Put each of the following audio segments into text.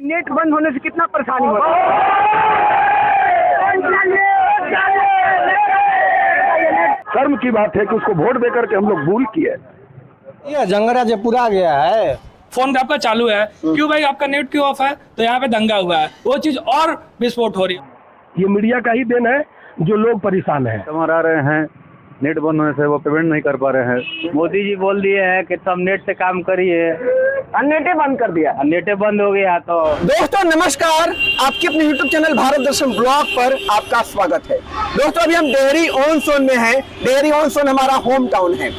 Net बंद होने से कितना परेशानी होता है? कर्म की बात है कि उसको वोट देकर के हम लोग भूल किए। ये जंगरा जो पूरा गया है, फोन आपका चालू है, क्यों भाई आपका नेट क्यों ऑफ है? तो यहाँ पे दंगा हुआ है, वो चीज और विस्फोट हो रही है। ये मीडिया का ही देन है जो लोग परेशान हैं। कस्टमर आ रहे हैं, नेट बंद होने से वो पेमेंट नहीं कर पा रहे हैं। मोदी जी बोल दिए हैं कि सब नेट से काम करिए, नेटे बंद कर दिया। नेटे बंद हो गया तो। दोस्तों नमस्कार, आपके अपने YouTube चैनल भारत दर्शन ब्लॉग पर आपका स्वागत है। दोस्तों अभी हम डेहरी ऑन सोन में हैं। डेहरी ऑन सोन हमारा होम टाउन है।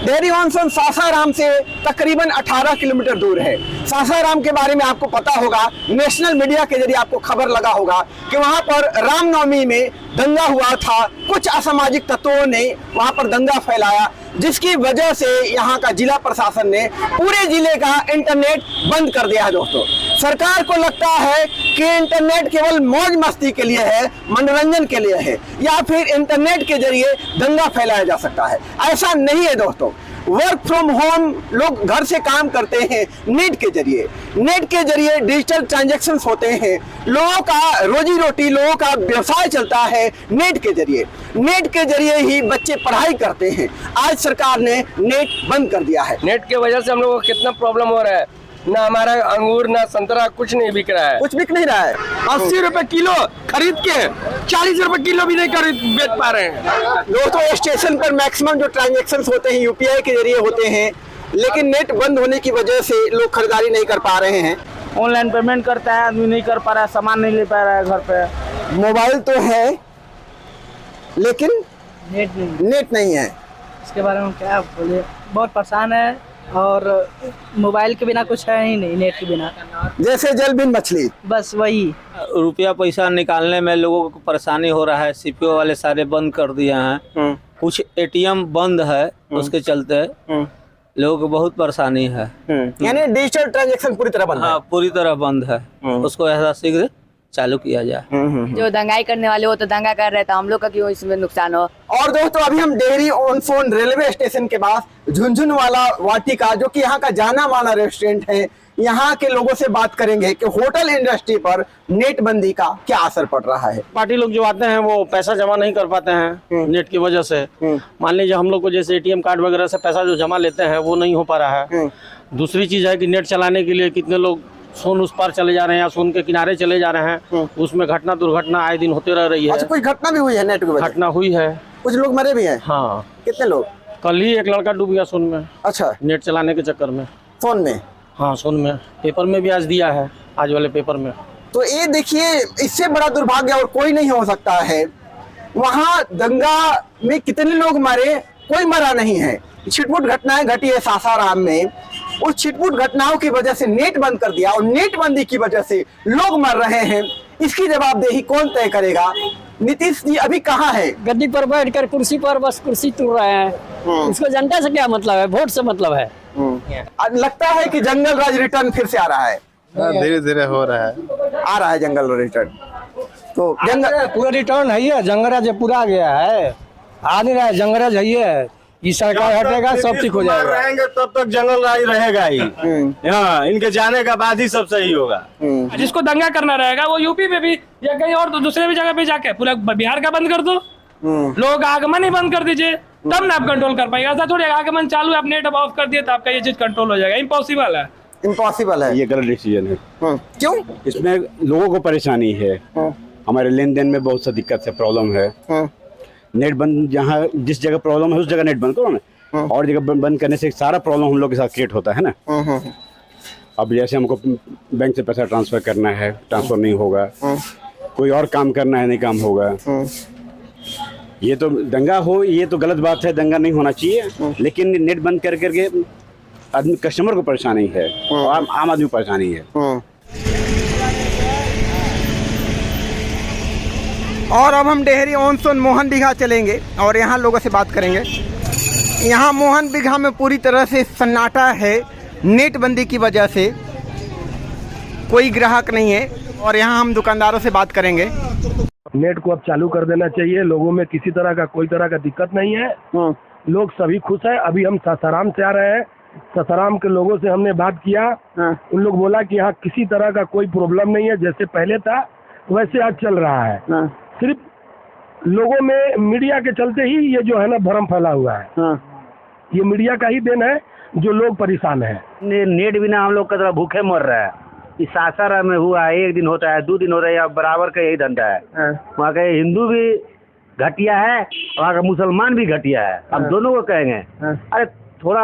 डेहरी ऑन सोन सासाराम से तकरीबन 18 किलोमीटर दूर है। सासाराम के बारे में आपको पता होगा, नेशनल मीडिया के जरिए आपको खबर लगा होगा कि वहां पर रामनवमी में दंगा हुआ था। कुछ असामाजिक तत्वों ने वहां पर दंगा फैलाया, जिसकी वजह से यहाँ का जिला प्रशासन ने पूरे जिले का इंटरनेट बंद कर दिया है। दोस्तों सरकार को लगता है कि इंटरनेट केवल मौज मस्ती के लिए है, मनोरंजन के लिए है, या फिर इंटरनेट के जरिए दंगा फैलाया जा सकता है। ऐसा नहीं है दोस्तों। वर्क फ्रॉम होम लोग घर से काम करते हैं नेट के जरिए। नेट के जरिए डिजिटल ट्रांजैक्शंस होते हैं। लोगों का रोजी रोटी, लोगों का व्यवसाय चलता है नेट के जरिए। नेट के जरिए ही बच्चे पढ़ाई करते हैं। आज सरकार ने नेट बंद कर दिया है। नेट के वजह से हम लोगों को कितना प्रॉब्लम हो रहा है। ना हमारा अंगूर ना संतरा कुछ नहीं बिक रहा है। कुछ बिक नहीं रहा है। 80 रुपए किलो खरीद के 40 रुपए किलो भी नहीं खरीद बेच पा रहे हैं। दोस्तों स्टेशन पर मैक्सिमम जो ट्रांजैक्शंस होते हैं यूपीआई के जरिए होते हैं, लेकिन नेट बंद होने की वजह से लोग खरीदारी नहीं कर पा रहे हैं। ऑनलाइन पेमेंट करता है आदमी, नहीं कर पा रहा है, सामान नहीं ले पा रहा है घर पे। मोबाइल तो है लेकिन नेट नहीं है। इसके बारे में क्या बोले, बहुत परेशान है। और मोबाइल के बिना कुछ है ही नहीं, नेट के बिना जैसे जल बिन मछली। बस वही रुपया पैसा निकालने में लोगों को परेशानी हो रहा है। सीपीओ वाले सारे बंद कर दिए हैं। कुछ एटीएम बंद है, उसके चलते लोगों को बहुत परेशानी है। यानी डिजिटल ट्रांजैक्शन पूरी तरह बंद है। हाँ, पूरी तरह बंद है। उसको ऐसा शीघ्र चालू किया जाए। जो दंगाई करने वाले वो तो दंगा कर रहे थे, हम लोग का क्यों इसमें नुकसान हो। और दोस्तों अभी हम Dehri on Sone railway station के पास झुनझुनवाला वाटिका, जो कि यहाँ का जाना माना रेस्टोरेंट है, यहाँ के लोगों से बात करेंगे कि होटल इंडस्ट्री पर नेट बंदी का क्या असर पड़ रहा है। पार्टी लोग जो आते हैं वो पैसा जमा नहीं कर पाते हैं नेट की वजह से। मान लीजिए हम लोग को जैसे एटीएम कार्ड वगैरह से पैसा जो जमा लेते हैं वो नहीं हो पा रहा है। दूसरी चीज है कि नेट चलाने के लिए कितने लोग सोन उस पार चले जा रहे हैं या सोन के किनारे चले जा रहे हैं। उसमें घटना दुर्घटना आए दिन होते रह रही है। अच्छा, कोई घटना भी हुई है नेट की वजह से? घटना हुई है, कुछ लोग मरे भी हैं। हाँ। कितने लोग? कल ही एक लड़का डूब गया सोन में। अच्छा, नेट चलाने के चक्कर में। फोन में? हाँ, सोन में। पेपर में भी आज दिया है, आज वाले पेपर में। तो ये देखिए, इससे बड़ा दुर्भाग्य और कोई नहीं हो सकता है। वहाँ दंगा में कितने लोग मरे, कोई मरा नहीं है। छिटपुट घटनाएं घटी है सासाराम में। उस छिटपुट घटनाओं की वजह से नेट बंद कर दिया और नेट बंदी की वजह से लोग मर रहे हैं। इसकी जवाबदेही कौन तय करेगा? नीतीश जी अभी कहाँ है? गद्दी पर बैठकर कुर्सी पर बस कुर्सी तोड़ रहे हैं। इसको जनता से क्या मतलब है, वोट से मतलब है। लगता है कि जंगल राज रिटर्न फिर से आ रहा है। धीरे धीरे हो रहा है, आ रहा है जंगल रिटर्न। तो जंगल पूरा रिटर्न है ये, जंगराज पूरा गया है। आ नहीं रहा है, जंगराज है ये। ये सरकार हटेगा सब ठीक हो जाएगा। रहेंगे तब तक जंगल राज रहेगा ही। हाँ, इनके जाने का बाद ही सब सही होगा। जिसको दंगा करना रहेगा वो यूपी में भी या कहीं और दूसरे भी जगह पे जाके पूरा बिहार का बंद कर दो। लोग आगमन ही बंद कर दीजिए, तब ना आप कंट्रोल कर पाएगा। ऐसा थोड़ी आगमन चालू है, आप नेट ऑफ कर दिए तो आपका ये चीज कंट्रोल हो जाएगा। इम्पॉसिबल है, इम्पॉसिबल है। ये गलत डिसीजन है। क्यों? इसमें लोगों को परेशानी है, हमारे लेन देन में बहुत सा दिक्कत है, प्रॉब्लम है। नेट बंद, जहाँ जिस जगह प्रॉब्लम है उस जगह नेट बंद करो ना। और जगह बंद करने से सारा प्रॉब्लम हम लोग के साथ क्रिएट होता है ना। अब जैसे हमको बैंक से पैसा ट्रांसफर करना है, ट्रांसफर नहीं होगा। कोई और काम करना है, नहीं काम होगा। ये तो दंगा हो, ये तो गलत बात है, दंगा नहीं होना चाहिए। लेकिन नेट बंद कर करके आदमी, कस्टमर को परेशानी है और आम आदमी को परेशानी है। और अब हम डेहरी ऑन सोन मोहन बिघा चलेंगे और यहाँ लोगों से बात करेंगे। यहाँ मोहन बिघा में पूरी तरह से सन्नाटा है नेट बंदी की वजह से। कोई ग्राहक नहीं है और यहाँ हम दुकानदारों से बात करेंगे। नेट को अब चालू कर देना चाहिए। लोगों में किसी तरह का कोई तरह का दिक्कत नहीं है। लोग सभी खुश हैं। अभी हम सासाराम से आ रहे हैं। ससाराम के लोगों से हमने बात किया। उन लोग बोला कि यहाँ किसी तरह का कोई प्रॉब्लम नहीं है, जैसे पहले था वैसे आज चल रहा है। सिर्फ लोगों में मीडिया के चलते ही ये जो है ना भ्रम फैला हुआ है। ये मीडिया का ही देन है जो लोग परेशान है। नेट बिना हम लोग का तरह भूखे मर रहा है। इस सासाराम में हुआ है, 1 दिन होता है, 2 दिन हो रहा है, या बराबर का यही धंधा है। वहाँ का हिंदू भी घटिया है, वहाँ का मुसलमान भी घटिया है। अब दोनों को कहेंगे, अरे थोड़ा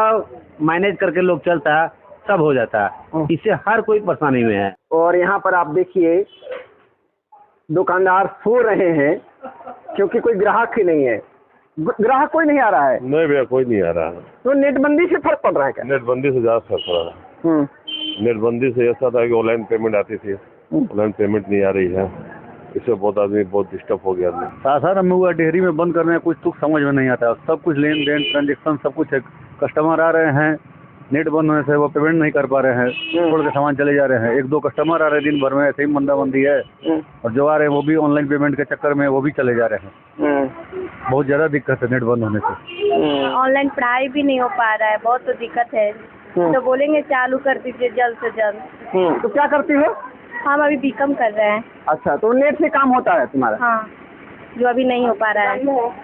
मैनेज करके लोग चलता है, सब हो जाता है। इससे हर कोई परेशानी में है। और यहाँ पर आप देखिए दुकानदार सो रहे हैं क्योंकि कोई ग्राहक ही नहीं है। ग्राहक कोई नहीं आ रहा है। नहीं भैया, कोई नहीं आ रहा है। तो नेटबंदी से फर्क पड़ रहा है क्या? नेटबंदी से ज्यादा फर्क पड़ रहा है। नेटबंदी से ऐसा था कि ऑनलाइन पेमेंट आती थी, ऑनलाइन पेमेंट नहीं आ रही है। इससे बहुत आदमी बहुत डिस्टर्ब हो गया। सासाराम में हुआ, डेहरी में बंद करने में कुछ तुक समझ में नहीं आता। सब कुछ लेन देन ट्रांजेक्शन सब कुछ है। कस्टमर आ रहे हैं, नेट बंद होने से वो पेमेंट नहीं कर पा रहे हैं, छोड़ के सामान चले जा रहे हैं। 1-2 कस्टमर आ रहे हैं दिन भर में, ऐसे ही मंदाबंदी है। और जो आ रहे हैं वो भी ऑनलाइन पेमेंट के चक्कर में वो भी चले जा रहे हैं। बहुत ज़्यादा दिक्कत है नेट बंद होने से। ऑनलाइन पढ़ाई भी नहीं हो पा रहा है, बहुत तो दिक्कत है। तो बोलेंगे चालू कर दीजिए जल्द से जल्द। तो क्या करती हो? हम अभी बीकॉम कर रहे हैं। अच्छा, तो नेट से काम होता है तुम्हारा? हाँ, जो अभी नहीं हो पा रहा है।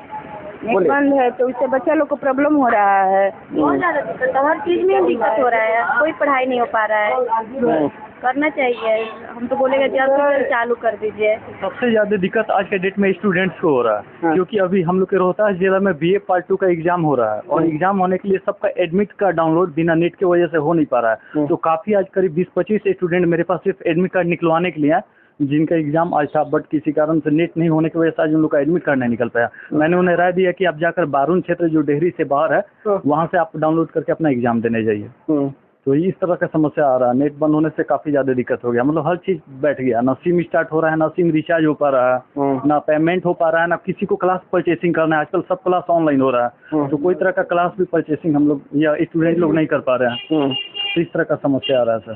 नेट बंद है तो इससे बच्चा लोग को प्रॉब्लम हो रहा है। बहुत ज़्यादा दिक्कत है, हर चीज़ में दिक्कत हो रहा है। कोई पढ़ाई नहीं हो पा रहा है। करना चाहिए। हम तो बोलेंगे जल्द से जल्द चालू कर दीजिए। सबसे ज़्यादा दिक्कत आज के डेट में स्टूडेंट्स को हो रहा है। क्योंकि अभी हम लोग के रोहतास जिला में BA पार्ट 2 का एग्जाम हो रहा है, और एग्जाम होने के लिए सबका एडमिट कार्ड डाउनलोड बिना नेट की वजह से हो नहीं पा रहा है। तो काफ़ी आज करीब 20-25 स्टूडेंट मेरे पास सिर्फ एडमिट कार्ड निकलवाने के लिए है, जिनका एग्जाम आज था, बट किसी कारण से नेट नहीं होने की वजह से आज उन लोग का एडमिट कार्ड नहीं निकल पाया। मैंने उन्हें राय दिया कि आप जाकर बारून क्षेत्र जो डेहरी से बाहर है वहाँ से आप डाउनलोड करके अपना एग्जाम देने जाइए। तो इस तरह का समस्या आ रहा है। नेट बंद होने से काफ़ी ज़्यादा दिक्कत हो गया। मतलब हर चीज़ बैठ गया, ना सिम स्टार्ट हो रहा है, ना सिम रिचार्ज हो पा रहा है, ना पेमेंट हो पा रहा है, ना किसी को क्लास परचेसिंग करना है। आजकल सब क्लास ऑनलाइन हो रहा है, तो कोई तरह का क्लास भी परचेसिंग हम लोग या स्टूडेंट लोग नहीं कर पा रहे हैं। तो इस तरह का समस्या आ रहा है सर।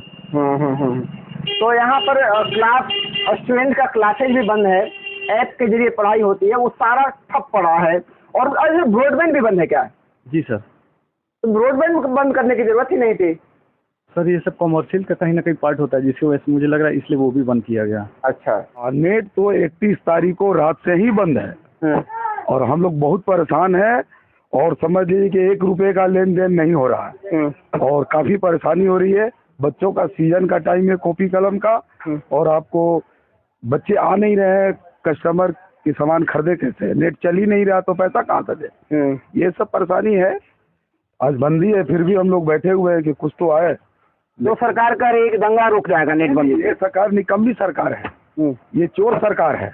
तो यहाँ पर क्लास, स्टूडेंट का क्लासेज भी बंद है, ऐप के जरिए पढ़ाई होती है, वो सारा ठप पड़ा है। और ब्रॉडबैंड भी बंद है क्या? जी सर। तो ब्रॉडबैंड बंद करने की जरूरत ही नहीं थी सर। ये सब कमर्शियल का कहीं ना कहीं पार्ट होता है, जिसकी वजह से मुझे लग रहा है इसलिए वो भी बंद किया गया। अच्छा, नेट तो 31 तारीख को रात से ही बंद है और हम लोग बहुत परेशान हैं। और समझ लीजिए कि 1 रुपए का लेन देन नहीं हो रहा है और काफ़ी परेशानी हो रही है। बच्चों का सीजन का टाइम है कॉपी कलम का, और आपको बच्चे आ नहीं रहे हैं, कस्टमर के सामान खरीदे कैसे? नेट चल ही नहीं रहा तो पैसा कहाँ से दे? ये सब परेशानी है। आज बंदी है, फिर भी हम लोग बैठे हुए हैं कि कुछ तो आए। तो सरकार का एक दंगा रुक जाएगा नेट बंदी। ये सरकार निकम्मी सरकार है, ये चोर सरकार है,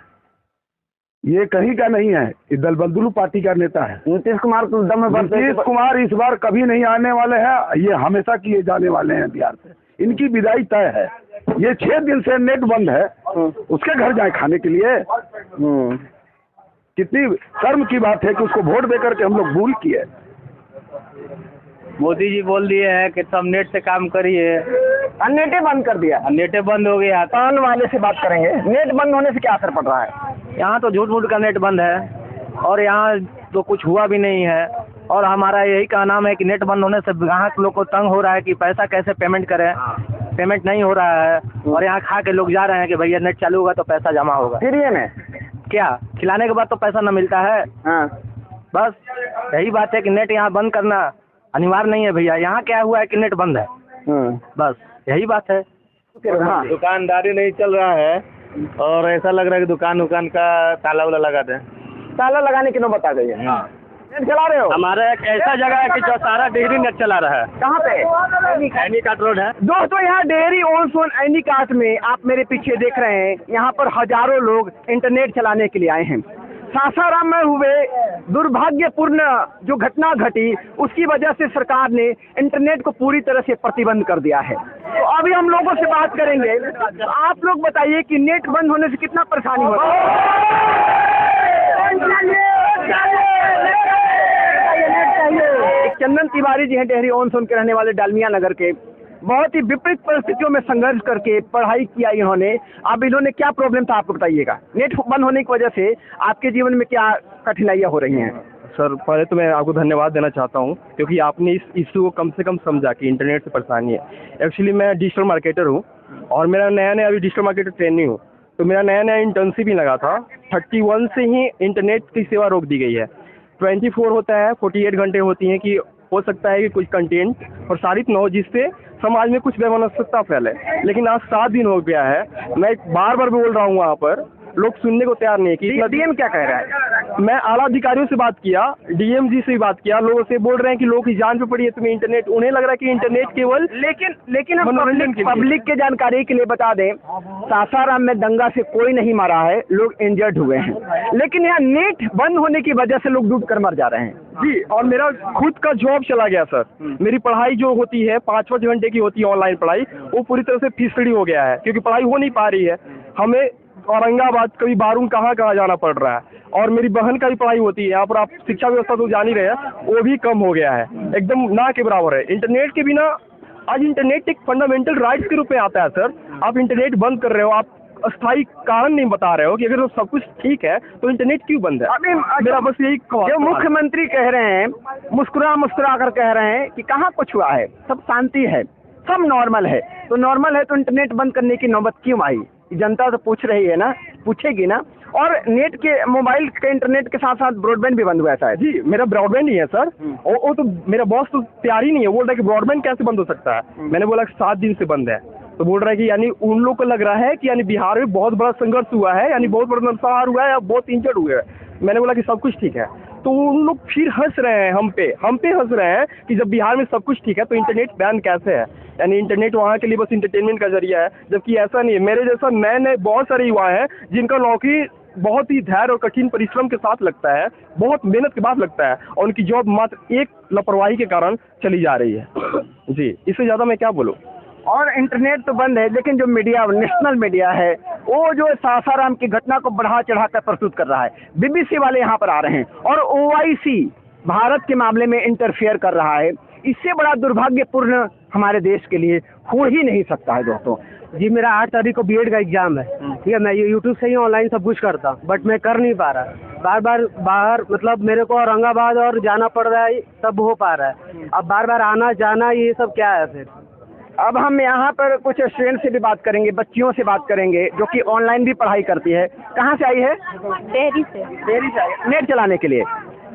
ये कहीं का नहीं है। ये दलबदलू पार्टी का नेता है। नीतीश कुमार तो दम में नीतीश कुमार इस बार कभी नहीं आने वाले हैं, ये हमेशा किए जाने वाले हैं बिहार से। इनकी विदाई तय है। ये 6 दिन से नेट बंद है, उसके घर जाए खाने के लिए। कितनी शर्म की बात है कि उसको वोट दे करके हम लोग भूल किए। मोदी जी बोल दिए हैं कि सब नेट से काम करिए, नेटे बंद कर दिया। नेटे बंद हो गया। पान वाले से बात करेंगे, नेट बंद होने से क्या असर पड़ रहा है? यहाँ तो झूठ मूठ का नेट बंद है और यहाँ तो कुछ हुआ भी नहीं है। और हमारा यही कहना है कि नेट बंद होने से ग्राहक लोग को तंग हो रहा है कि पैसा कैसे पेमेंट करें, पेमेंट नहीं हो रहा है। और यहाँ खा के लोग जा रहे हैं कि भैया नेट चालू होगा तो पैसा जमा होगा। फिर ये में क्या खिलाने के बाद तो पैसा न मिलता है? बस यही बात है कि नेट यहाँ बंद करना अनिवार्य नहीं है भैया। यहाँ क्या हुआ है कि नेट बंद है, बस यही बात है। दुकानदारी नहीं चल रहा है और ऐसा लग रहा है कि दुकान का ताला वाला लगा दें। ताला लगाने की नौबत आ गई है। नेट चला रहे हो? हमारा एक ऐसा जगह है कि जो सारा डेहरी नेट चला रहा है। कहाँ पे? एनी काट रोड है दोस्तों, यहाँ डेहरी ऑन सोन एनी काट में आप मेरे पीछे देख रहे हैं, यहाँ पर हजारों लोग इंटरनेट चलाने के लिए आए हैं। सासाराम में हुए दुर्भाग्यपूर्ण जो घटना घटी, उसकी वजह से सरकार ने इंटरनेट को पूरी तरह से प्रतिबंध कर दिया है। तो अभी हम लोगों से बात करेंगे। तो आप लोग बताइए कि नेट बंद होने से कितना परेशानी हो रहा है। एक चंदन तिवारी जी हैं, डेहरी ऑन सोन के रहने वाले, डालमिया नगर के। बहुत ही विपरीत परिस्थितियों में संघर्ष करके पढ़ाई किया इन्होंने। अब इन्होंने क्या प्रॉब्लम था आपको बताइएगा? नेट बंद होने की वजह से आपके जीवन में क्या कठिनाइयाँ हो रही हैं? सर पहले तो मैं आपको धन्यवाद देना चाहता हूँ क्योंकि आपने इस इशू को कम से कम समझा कि इंटरनेट से परेशानी है। एक्चुअली मैं डिजिटल मार्केटर हूँ और मेरा नया अभी डिजिटल मार्केटर ट्रेनिंग हूँ, तो मेरा नया इंटर्नशिप ही लगा था। 31 से ही इंटरनेट की सेवा रोक दी गई है। 24 होता है, 48 घंटे होती हैं कि हो सकता है कि कुछ कंटेंट प्रसारित न हो जिससे समाज में कुछ वैमनस्यता फैले, लेकिन आज 7 दिन हो गया है। मैं बार बार बोल रहा हूँ, वहाँ पर लोग सुनने को तैयार नहीं है कि डीएम क्या कह रहा है? मैं आला अधिकारियों से बात किया, डीएम जी से भी बात किया, लोगों से बोल रहे हैं कि लोग की जान पे पड़ी है तुम्हें इंटरनेट। उन्हें लग रहा है कि इंटरनेट केवल लेकिन हम मनोरंजन के लिए। पब्लिक के जानकारी के लिए बता दें, सासाराम में दंगा से कोई नहीं मारा है, लोग इंजर्ड हुए हैं, लेकिन यहाँ नेट बंद होने की वजह से लोग डूब कर मर जा रहे हैं। जी, और मेरा खुद का जॉब चला गया सर। मेरी पढ़ाई जो होती है 5-5 घंटे की होती है ऑनलाइन पढ़ाई, वो पूरी तरह से फिसड़ी हो गया है क्योंकि पढ़ाई हो नहीं पा रही है। हमें औरंगाबाद कभी बारून कहाँ जाना पड़ रहा है। और मेरी बहन का भी पढ़ाई होती है यहाँ पर, आप शिक्षा व्यवस्था तो जान ही रहे हैं, वो भी कम हो गया है, एकदम ना के बराबर है। इंटरनेट के बिना आज इंटरनेट एक फंडामेंटल राइट्स के रूप में आता है सर। आप इंटरनेट बंद कर रहे हो, आप अस्थायी कारण नहीं बता रहे हो कि अगर सब कुछ ठीक है तो इंटरनेट क्यों बंद है। अभी मेरा बस यही जो मुख्यमंत्री कह रहे हैं, मुस्कुरा कर कह रहे हैं कि कहाँ कुछ हुआ है, सब शांति है, सब नॉर्मल है। तो नॉर्मल है तो इंटरनेट बंद करने की नौबत क्यों आई? जनता तो पूछ रही है ना, पूछेगी ना। और नेट के मोबाइल के इंटरनेट के साथ साथ ब्रॉडबैंड भी बंद हुआ है शायद। जी, मेरा ब्रॉडबैंड ही है सर। वो तो मेरा बॉस तो तैयार ही नहीं है, बोल रहा है कि ब्रॉडबैंड कैसे बंद हो सकता है। मैंने बोला 7 दिन से बंद है, तो बोल रहा है कि यानी उन लोग को लग रहा है कि यानी बिहार में बहुत बड़ा संघर्ष हुआ है, यानी बहुत बड़ा नरसंहार हुआ है या बहुत इंजर्ड हुए हैं। मैंने बोला कि सब कुछ ठीक है, तो उन लोग फिर हंस रहे हैं हम पे हंस रहे हैं कि जब बिहार में सब कुछ ठीक है तो इंटरनेट बैन कैसे है। यानी इंटरनेट वहाँ के लिए बस इंटरटेनमेंट का जरिया है, जबकि ऐसा नहीं है। मेरे जैसा नए बहुत सारे युवा हैं जिनका नौकरी बहुत ही धैर्य और कठिन परिश्रम के साथ लगता है, बहुत मेहनत के बाद लगता है, और उनकी जॉब मात्र एक लापरवाही के कारण चली जा रही है। जी, इससे ज़्यादा मैं क्या बोलूँ। और इंटरनेट तो बंद है, लेकिन जो मीडिया, नेशनल मीडिया है, वो जो सासाराम की घटना को बढ़ा चढ़ा कर प्रस्तुत कर रहा है। बीबीसी वाले यहाँ पर आ रहे हैं और OIC भारत के मामले में इंटरफेयर कर रहा है। इससे बड़ा दुर्भाग्यपूर्ण हमारे देश के लिए हो ही नहीं सकता है दोस्तों। जी, मेरा 8 तारीख को बीएड का एग्जाम है, ठीक है। मैं यूट्यूब से ही ऑनलाइन सब कुछ करता, बट मैं कर नहीं पा रहा। बार बाहर मतलब मेरे को औरंगाबाद और जाना पड़ रहा है, तब हो पा रहा है। अब बार आना जाना ये सब क्या है फिर। अब हम यहाँ पर कुछ स्टूडेंट से भी बात करेंगे, बच्चियों से बात करेंगे जो कि ऑनलाइन भी पढ़ाई करती है। कहाँ से आई है? डेहरी से आई, नेट चलाने के लिए।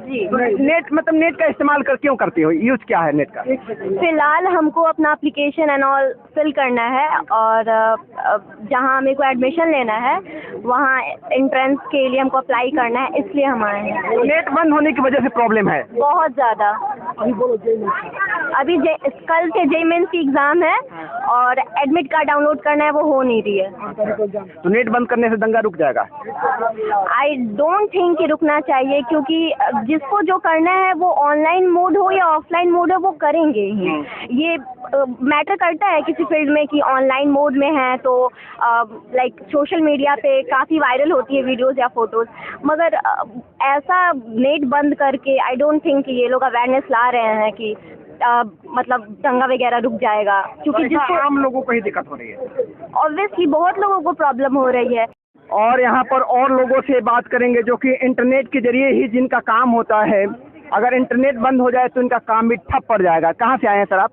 जी। नेट मतलब नेट का इस्तेमाल क्यों करती हो? यूज क्या है नेट का? फिलहाल हमको अपना एप्लीकेशन एंड ऑल फिल करना है, और जहाँ मेरे को एडमिशन लेना है वहाँ एंट्रेंस के लिए हमको अप्लाई करना है, इसलिए हम आए हैं। नेट बंद होने की वजह से प्रॉब्लम है बहुत ज़्यादा। अभी कल से JEE मेंस की एग्ज़ाम है और एडमिट कार्ड डाउनलोड करना है, वो हो नहीं रही है। तो नेट बंद करने से दंगा रुक जाएगा? आई डोंट थिंक कि रुकना चाहिए, क्योंकि जिसको जो करना है वो ऑनलाइन मोड हो या ऑफलाइन मोड हो वो करेंगे ही। ये मैटर करता है किसी फील्ड में कि ऑनलाइन मोड में है तो लाइक सोशल मीडिया पे काफ़ी वायरल होती है वीडियोस या फोटोज़, मगर ऐसा नेट बंद करके आई डोंट थिंक कि ये लोग अवेयरनेस ला रहे हैं कि मतलब दंगा वगैरह रुक जाएगा, क्योंकि जिसको आम लोगों को ही दिक्कत हो रही है। ऑब्वियसली बहुत लोगों को प्रॉब्लम हो रही है। और यहाँ पर और लोगों से बात करेंगे जो कि इंटरनेट के जरिए ही जिनका काम होता है। अगर इंटरनेट बंद हो जाए तो इनका काम भी ठप पड़ जाएगा। कहाँ से आए हैं सर आप?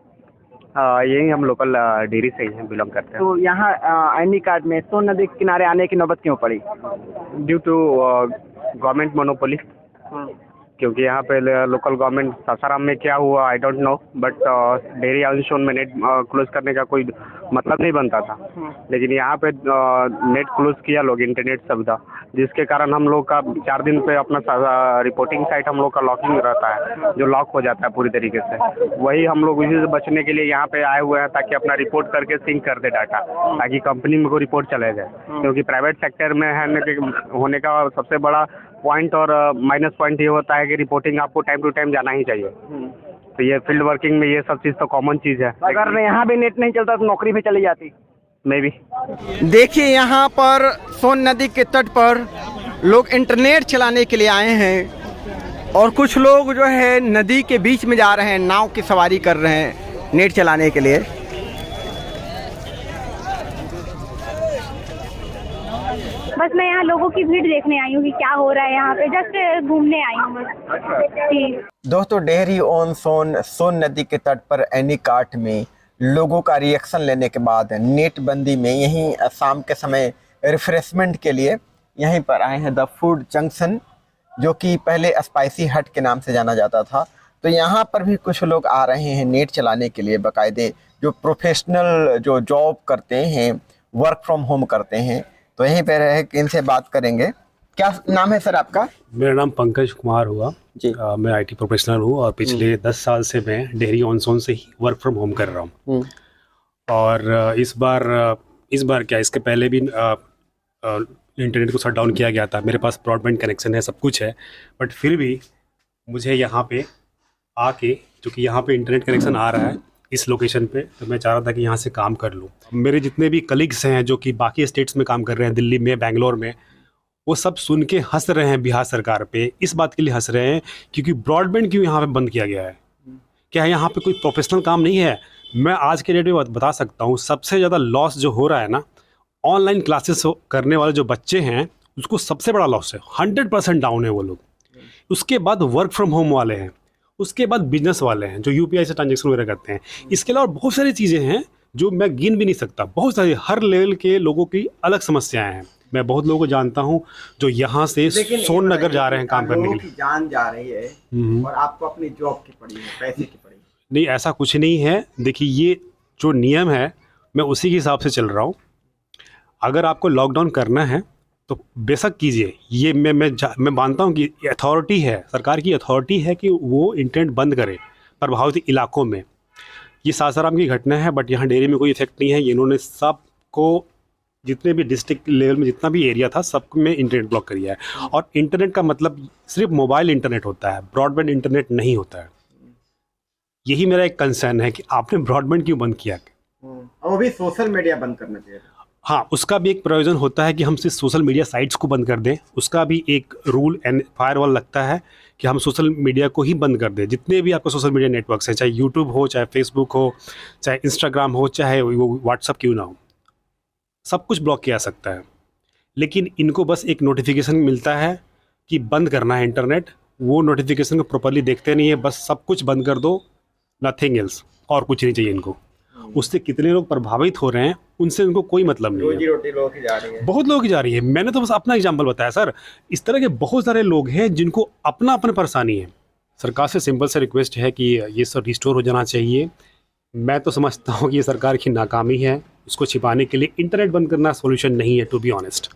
यही हम लोकल डेयरी से ही बिलोंग करते हैं। तो यहाँ ID कार्ड में सोन नदी के किनारे आने की नौबत क्यों पड़ी? ड्यू टू गवर्नमेंट मोनोपोली, क्योंकि यहाँ पे लोकल गवर्नमेंट सासाराम में क्या हुआ I don't know, but dairy on में नेट क्लोज करने का कोई मतलब नहीं बनता था, लेकिन यहाँ पे नेट क्लोज किया लोग, इंटरनेट सुविधा, जिसके कारण हम लोग का 4 दिन पे अपना रिपोर्टिंग साइट हम लोग का लॉकिंग रहता है, जो लॉक हो जाता है पूरी तरीके से। वही हम लोग इसी से बचने के लिए यहाँ पे आए हुए हैं ताकि अपना रिपोर्ट करके सिंक कर दे डाटा, ताकि कंपनी में को रिपोर्ट चले जाए, क्योंकि प्राइवेट सेक्टर में होने का सबसे बड़ा पॉइंट और माइनस पॉइंट ये होता है कि रिपोर्टिंग आपको टाइम टू टाइम जाना ही चाहिए। तो ये फील्ड वर्किंग में ये सब चीज़ तो कॉमन चीज़ है। अगर यहाँ भी नेट नहीं चलता तो नौकरी भी चली जाती मे बी। देखिए यहाँ पर सोन नदी के तट पर लोग इंटरनेट चलाने के लिए आए हैं और कुछ लोग जो है नदी के बीच में जा रहे हैं, नाव की सवारी कर रहे हैं नेट चलाने के लिए। बस मैं यहाँ लोगों की भीड़ देखने आई हूँ कि क्या हो रहा है यहाँ पे, जस्ट घूमने आई हूँ बस। जी दोस्तों, डेहरी ऑन सोन नदी के तट पर एनीकाट में लोगों का रिएक्शन लेने के बाद नेट बंदी में यहीं शाम के समय रिफ्रेशमेंट के लिए यहीं पर आए हैं द फूड जंक्शन, जो कि पहले स्पाइसी हट के नाम से जाना जाता था। तो यहाँ पर भी कुछ लोग आ रहे हैं नेट चलाने के लिए, बाकायदे जो प्रोफेशनल जो जॉब करते हैं, वर्क फ्रॉम होम करते हैं। तो यहीं पर रह के इनसे बात करेंगे। क्या नाम है सर आपका? मेरा नाम पंकज कुमार हुआ जी। मैं आईटी प्रोफेशनल हूँ और पिछले 10 साल से मैं डेहरी ऑन सोन से ही वर्क फ्रॉम होम कर रहा हूँ। और इस बार क्या, इसके पहले भी इंटरनेट को शट डाउन किया गया था। मेरे पास ब्रॉडबैंड कनेक्शन है, सब कुछ है, बट फिर भी मुझे यहाँ पे आके, क्योंकि यहाँ पे इंटरनेट कनेक्शन आ रहा है इस लोकेशन पे, तो मैं चाह रहा था कि यहाँ से काम कर लूँ। मेरे जितने भी कलीग्स हैं जो कि बाकी स्टेट्स में काम कर रहे हैं, दिल्ली में, बेंगलोर में, वो सब सुन के हंस रहे हैं बिहार सरकार पे। इस बात के लिए हंस रहे हैं क्योंकि ब्रॉडबैंड क्यों यहाँ पे बंद किया गया है। क्या यहाँ पे कोई प्रोफेशनल काम नहीं है? मैं आज के डेट में बता सकता हूँ, सबसे ज़्यादा लॉस जो हो रहा है ना, ऑनलाइन क्लासेस करने वाले जो बच्चे हैं उसको सबसे बड़ा लॉस है। 100% डाउन है वो लोग। उसके बाद वर्क फ्रॉम होम वाले हैं, उसके बाद बिजनेस वाले हैं जो यूपीआई से ट्रांजेक्शन वगैरह करते हैं। इसके अलावा बहुत सारी चीज़ें हैं जो मैं गिन भी नहीं सकता। बहुत सारी, हर लेवल के लोगों की अलग समस्याएं हैं। मैं बहुत लोगों को जानता हूं जो यहाँ से सोन नगर जा रहे हैं काम करने के लिए। जान जा रही है और आपको अपनी जॉब की पड़ी है, पैसे की पड़ी है। नहीं, ऐसा कुछ नहीं है। देखिए, ये जो नियम है मैं उसी के हिसाब से चल रहा हूँ। अगर आपको लॉकडाउन करना है तो बेशक कीजिए। ये मैं मानता हूँ कि अथॉरिटी है, सरकार की अथॉरिटी है कि वो इंटरनेट बंद करे प्रभावित इलाकों में। ये सासाराम की घटना है, बट यहाँ डेहरी में कोई इफेक्ट नहीं है। इन्होंने सबको, जितने भी डिस्ट्रिक्ट लेवल में जितना भी एरिया था, सब में इंटरनेट ब्लॉक कर दिया है। और इंटरनेट का मतलब सिर्फ मोबाइल इंटरनेट होता है, ब्रॉडबैंड इंटरनेट नहीं होता है। यही मेरा एक कंसर्न है कि आपने ब्रॉडबैंड क्यों बंद किया। वो भी सोशल मीडिया बंद करना चाहिए। हाँ, उसका भी एक प्रयोजन होता है कि हम सिर्फ सोशल मीडिया साइट्स को बंद कर दें। उसका भी एक रूल एंड फायरवॉल लगता है कि हम सोशल मीडिया को ही बंद कर दें। जितने भी आपको सोशल मीडिया नेटवर्क्स हैं, चाहे यूट्यूब हो, चाहे फेसबुक हो, चाहे इंस्टाग्राम हो, चाहे वो व्हाट्सअप क्यों ना हो, सब कुछ ब्लॉक किया जा सकता है। लेकिन इनको बस एक नोटिफिकेशन मिलता है कि बंद करना है इंटरनेट। वो नोटिफिकेशन को प्रॉपर्ली देखते नहीं है, बस सब कुछ बंद कर दो, नथिंग एल्स, और कुछ नहीं चाहिए इनको। उससे कितने लोग प्रभावित हो रहे हैं उनसे उनको कोई मतलब नहीं है। रोजी रोटी लोगों की जा रही है, बहुत लोगों की जा रही है। मैंने तो बस अपना एग्जांपल बताया सर। इस तरह के बहुत सारे लोग हैं जिनको अपना परेशानी है। सरकार से सिंपल से रिक्वेस्ट है कि ये सब रिस्टोर हो जाना चाहिए। मैं तो समझता हूँ कि ये सरकार की नाकामी है। इसको छिपाने के लिए इंटरनेट बंद करना सॉल्यूशन नहीं है, टू बी ऑनेस्ट।